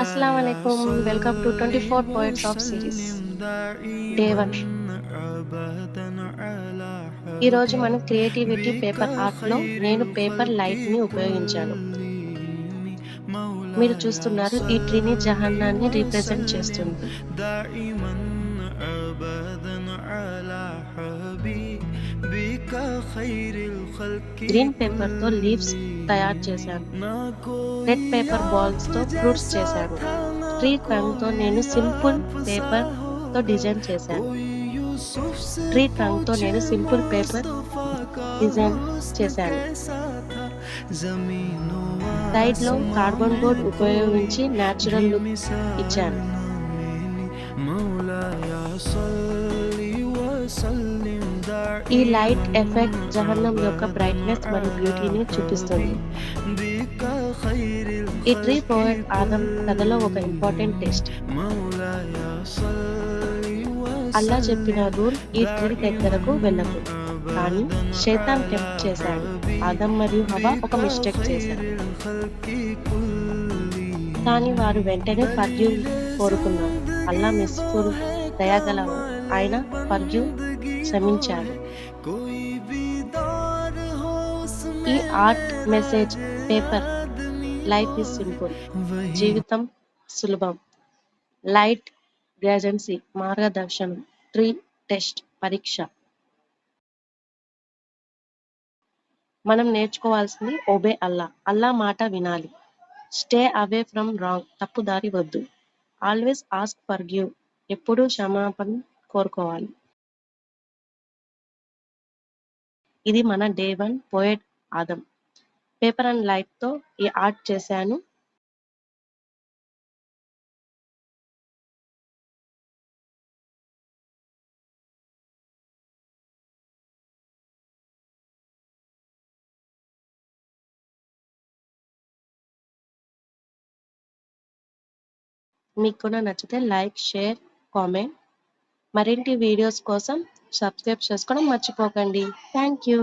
Assalamu alaikum. Welcome to 24 Poets of Series. Day 1. ఈరోజు మనం creativity paper ఆర్ట్లో నేను paper లైట్ని ఉపయోగించాను. మీరు చూస్తున్నారు ఈ ట్రీని జహన్నాన్ని రీప్రజెంట్ చేస్తుంది. గ్రీన్ పేపర్తో లీవ్స్ తయారు చేశాను. రెడ్ పేపర్ బాల్స్తో ఫ్రూట్స్ చేశాను. ట్రీ ట్రంక్తో నేను సింపుల్ పేపర్తో డిజైన్ చేశాను. సైడ్లో కార్బన్ బోర్డ్ ఉపయోగించి న్యాచురల్ లుక్ ఇచ్చాను. ఈ లైట్ ఎఫెక్ట్ జహన్నం యొక్క బ్రైట్నెస్ మరియు బ్యూటీని చూపిస్తుంది. ఈ ట్రీ పోయెట్ ఆదం కథలో ఒక ఇంపార్టెంట్ టెస్ట్. అల్లా చెప్పిన రూల్ ఈ ట్రీ దగ్గరకు వెళ్ళకు, కానీ శైతాన్ టెంప్ట్ చేశాడు. ఆదం మరియు హవ్వ ఒక మిస్టేక్ చేశారు, కానీ వారు వెంటనే ఫర్గివ్ కోరుకున్నారు. అల్లా మిస్ఫుల్ దయగలవాడు, ఆయన ఫర్గివ్ క్షమించాడు. ఈ art message paper life is simple, జీవితం సులభం. లైట్ గ్రాజెన్సీ మార్గదర్శనం, ట్రీ టెస్ట్ పరీక్ష. మనం నేర్చుకోవాల్సింది ఒబే అల్లా, అల్లా మాట వినాలి. స్టే అవే ఫ్రమ్ రాంగ్, తప్పుదారి వద్దు. ఆల్వేస్ ఆస్క్ ఫర్గివ్, ఎప్పుడూ క్షమాపణ కోరుకోవాలి. ఇది మన day 1 poet Adam. Paper and లైట్తో ఈ ఆర్ట్ చేశాను. మీకు కూడా నచ్చితే లైక్, షేర్, కామెంట్. మరిన్ని వీడియోస్ కోసం సబ్స్క్రైబ్ చేసుకోవడం మర్చిపోకండి. Thank you.